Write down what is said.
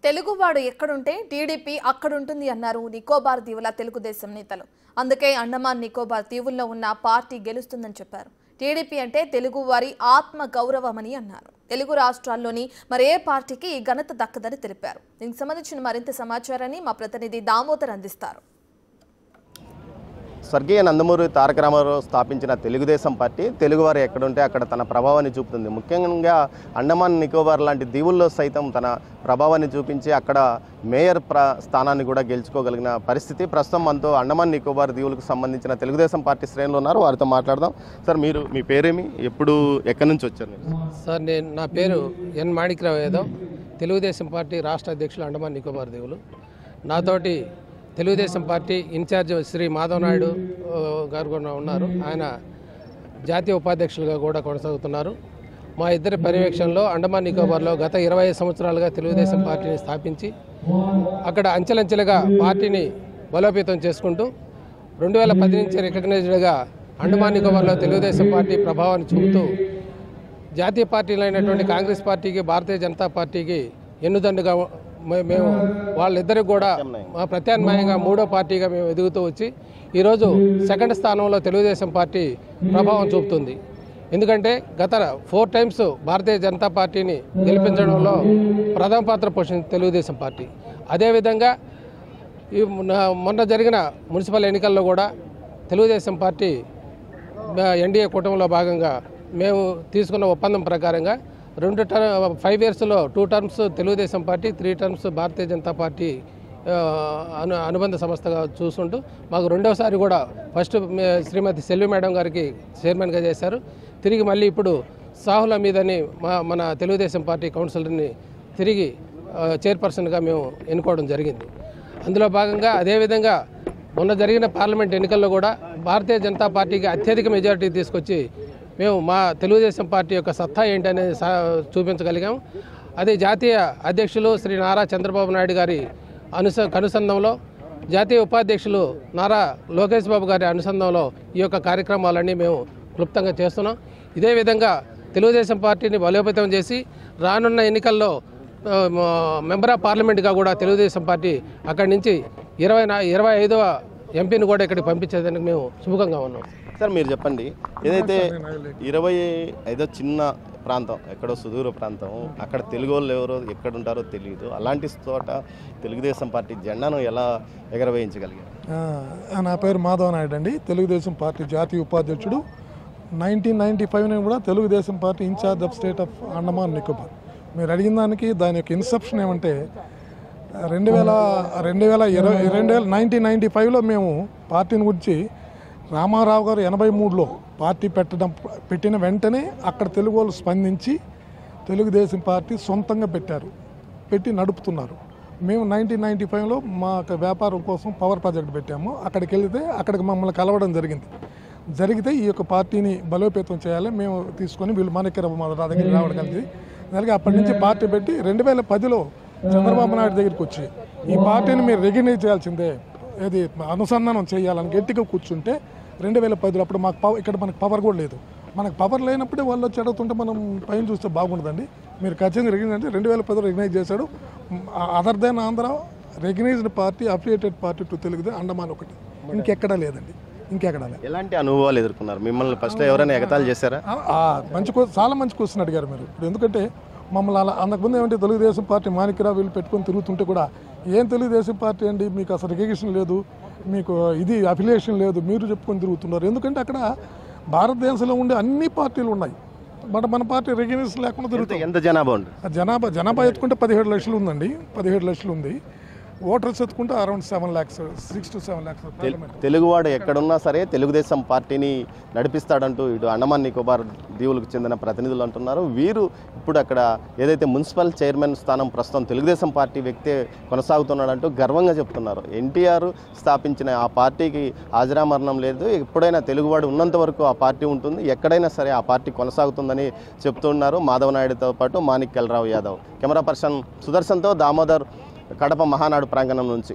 తెలుగువాడు ఎక్కడుంటే టీడీపీ అక్కడుంటుంది అన్నారు నికోబార్ దీవుల తెలుగుదేశం నేతలు. అందుకే అండమాన్ నికోబార్ దీవుల్లో ఉన్న పార్టీ గెలుస్తుందని చెప్పారు. టీడీపీ అంటే తెలుగువారి ఆత్మ గౌరవమని అన్నారు. తెలుగు రాష్ట్రాల్లోని మరే పార్టీకి ఈ ఘనత దక్కదని తెలిపారు. దీనికి సంబంధించిన మరింత సమాచారాన్ని మా ప్రతినిధి దామోదర్ అందిస్తారు. స్వర్గీయ నందమూరి తారక రామారావు స్థాపించిన తెలుగుదేశం పార్టీ తెలుగువారు ఎక్కడుంటే అక్కడ తన ప్రభావాన్ని చూపుతుంది. ముఖ్యంగా అండమాన్ నికోబార్ లాంటి దీవుల్లో సైతం తన ప్రభావాన్ని చూపించి అక్కడ మేయర్ స్థానాన్ని కూడా గెలుచుకోగలిగిన పరిస్థితి ప్రస్తుతం మనతో అండమాన్ నికోబార్ దీవులకు సంబంధించిన తెలుగుదేశం పార్టీ శ్రేణులు ఉన్నారు. వారితో మాట్లాడదాం. సార్, మీ పేరేమి, ఎక్కడి నుంచి వచ్చారు? సార్, నా పేరు ఎన్ మాణిక్రావు యాదవ్, తెలుగుదేశం పార్టీ రాష్ట్ర అధ్యక్షులు అండమాన్ నికోబార్ దీవులు. నాతోటి తెలుగుదేశం పార్టీ ఇన్ఛార్జ్ శ్రీ మాధవ్ నాయుడు గారు కూడా ఉన్నారు. ఆయన జాతీయ ఉపాధ్యక్షులుగా కూడా కొనసాగుతున్నారు. మా ఇద్దరి పర్యవేక్షణలో అండమాన్ నికోబార్లో గత 25 సంవత్సరాలుగా తెలుగుదేశం పార్టీని స్థాపించి అక్కడ అంచెలంచెలుగా పార్టీని బలోపేతం చేసుకుంటూ 2010 నుంచి రికగ్నైజ్డ్గా అండమాన్ నికోబార్లో తెలుగుదేశం పార్టీ ప్రభావాన్ని చూపుతూ జాతీయ పార్టీలైనటువంటి కాంగ్రెస్ పార్టీకి, భారతీయ జనతా పార్టీకి ఎన్నుదండుగా మేము వాళ్ళిద్దరికి కూడా ప్రత్యామ్నాయంగా మూడో పార్టీగా మేము ఎదుగుతూ వచ్చి ఈరోజు సెకండ్ స్థానంలో తెలుగుదేశం పార్టీ ప్రభావం చూపుతుంది. ఎందుకంటే గత 4 టైమ్స్ భారతీయ జనతా పార్టీని గెలిపించడంలో ప్రథమ పాత్ర పోషించింది తెలుగుదేశం పార్టీ. అదేవిధంగా ఈ మొన్న జరిగిన మున్సిపల్ ఎన్నికల్లో కూడా తెలుగుదేశం పార్టీ ఎన్డీఏ కూటమిలో భాగంగా మేము తీసుకున్న ఒప్పందం ప్రకారంగా 5 ఇయర్స్లో 2 terms Telugu Desam party, 3 terms Bharatiya Janata party అనుబంధ సంస్థగా చూసుకుంటూ మాకు రెండవసారి కూడా ఫస్ట్ శ్రీమతి సెల్వి మేడం గారికి చైర్మన్గా చేశారు. తిరిగి మళ్ళీ ఇప్పుడు సాహుల్ హమీదని మన తెలుగుదేశం పార్టీ కౌన్సిలర్ని తిరిగి చైర్పర్సన్గా మేము ఎన్నుకోవడం జరిగింది. అందులో భాగంగా అదేవిధంగా మొన్న జరిగిన పార్లమెంట్ ఎన్నికల్లో కూడా భారతీయ జనతా పార్టీకి అత్యధిక మెజారిటీ తీసుకొచ్చి మేము మా తెలుగుదేశం పార్టీ యొక్క సత్తా ఏంటనేది చూపించగలిగాం. అదే జాతీయ అధ్యక్షులు శ్రీ నారా చంద్రబాబు నాయుడు గారి అనుసంధానంలో, జాతీయ ఉపాధ్యక్షులు నారా లోకేష్ బాబు గారి అనుసంధానంలో ఈ యొక్క కార్యక్రమాలన్నీ మేము క్లుప్తంగా చేస్తున్నాం. ఇదే విధంగా తెలుగుదేశం పార్టీని బలోపేతం చేసి రానున్న ఎన్నికల్లో మెంబర్ ఆఫ్ పార్లమెంట్గా కూడా తెలుగుదేశం పార్టీ అక్కడి నుంచి 25వ ఎంపీని కూడా ఇక్కడికి పంపించేదానికి మేము శుభంగా ఉన్నాం. సార్, మీరు చెప్పండి, ఏదైతే 25 చిన్న ప్రాంతం, ఎక్కడో సుదూర ప్రాంతం, అక్కడ తెలుగు వాళ్ళు ఎవరో ఎక్కడుంటారో తెలియదు, అలాంటి చోట తెలుగుదేశం పార్టీ జెండాను ఎలా ఎగరవేయించగలిగారు? నా పేరు మాధవ్ నాయుడు అండి, తెలుగుదేశం పార్టీ జాతీయ ఉపాధ్యక్షుడు. 1995 కూడా Telugu Desam party in charge of state of Andaman Nicobar. మీరు అడిగిన దానికి దాని యొక్క ఇన్సెప్షన్ ఏమంటే 1995లో మేము పార్టీని గురించి రామారావు గారు 83లో పార్టీ పెట్టిన వెంటనే అక్కడ తెలుగు వాళ్ళు స్పందించి తెలుగుదేశం పార్టీ సొంతంగా పెట్టి నడుపుతున్నారు. మేము 1995లో మా వ్యాపారం కోసం పవర్ ప్రాజెక్ట్ పెట్టాము. అక్కడికి వెళితే అక్కడికి మమ్మల్ని కలవడం జరిగితే ఈ యొక్క పార్టీని బలోపేతం చేయాలి మేము తీసుకొని వీళ్ళు మా దగ్గరికి రావడం కలిగి అప్పటి నుంచి పార్టీ పెట్టి 2010లో చంద్రబాబు నాయుడు దగ్గరికి వచ్చి ఈ పార్టీని మీరు రికగ్నైజ్ చేయాల్సిందే, ఏది అనుసంధానం చేయాలని గట్టిగా కూర్చుంటే 2010లో అప్పుడు ఇక్కడ మనకు పవర్ కూడా లేదు. మనకు పవర్ లేనప్పుడే వాళ్ళు వచ్చి అడుగుతుంటే మనం పైన చూస్తే బాగుండదండి. మీరు ఖచ్చితంగా రికగ్నైజ్ అంటే 2010లో రికగ్నైజ్ చేశాడు. Other than Andhra recognized party, affiliated party to Telugu Andaman ఒకటి, ఇంకెక్కడా లేదండి. ఎలాంటి అనుభవాలు ఎదుర్కొన్నారు? మిమ్మల్ని ఫస్ట్ ఎవరైనా ఎగతాళి చేశారా? చాలా మంచి క్వశ్చన్ అడిగారు మీరు. ఇప్పుడు ఎందుకంటే మమ్మల్ని అలా అంతకుముందు ఏమంటే తెలుగుదేశం పార్టీ మాణిక్రావు వీళ్ళు పెట్టుకొని తిరుగుతుంటే కూడా ఏం తెలుగుదేశం పార్టీ అండి, మీకు అసలు రికగ్నిషన్ లేదు, మీకు ఇది అఫిలియేషన్ లేదు, మీరు చెప్పుకొని తిరుగుతున్నారు. ఎందుకంటే అక్కడ భారతదేశంలో ఉండే అన్ని పార్టీలు ఉన్నాయి, బట్ మన పార్టీ రికగ్నిషన్ లేకుండా తిరుగుతుంది. ఎంత జనాభా ఉంది? జనాభా ఎత్తుకుంటే 17 లక్షలు ఉందండి. 17 లక్షలు ఉంది. ఓటర్స్ ఎత్తుకుంటే అరౌండ్ 7 lakhs, 6 to 7 lakhs. తెలుగువాడు ఎక్కడున్నా సరే తెలుగుదేశం పార్టీని నడిపిస్తాడంటూ ఇటు అండమాన్ నికోబార్ దీవులకు చెందిన ప్రతినిధులు అంటున్నారు. వీరు ఇప్పుడు అక్కడ ఏదైతే మున్సిపల్ చైర్మన్ స్థానం ప్రస్తుతం తెలుగుదేశం పార్టీ వ్యక్తే కొనసాగుతున్నాడంటూ గర్వంగా చెప్తున్నారు. ఎన్టీఆర్ స్థాపించిన ఆ పార్టీకి ఆజరామరణం లేదు, ఎప్పుడైనా తెలుగువాడు ఉన్నంత వరకు ఆ పార్టీ ఉంటుంది, ఎక్కడైనా సరే ఆ పార్టీ కొనసాగుతుందని చెప్తున్నారు మాధవ్ నాయుడుతో పాటు మాణిక్యాలరావు యాదవ్. కెమెరా పర్సన్ సుదర్శన్తో దామోదర్, కడప మహానాడు ప్రాంగణం నుంచి.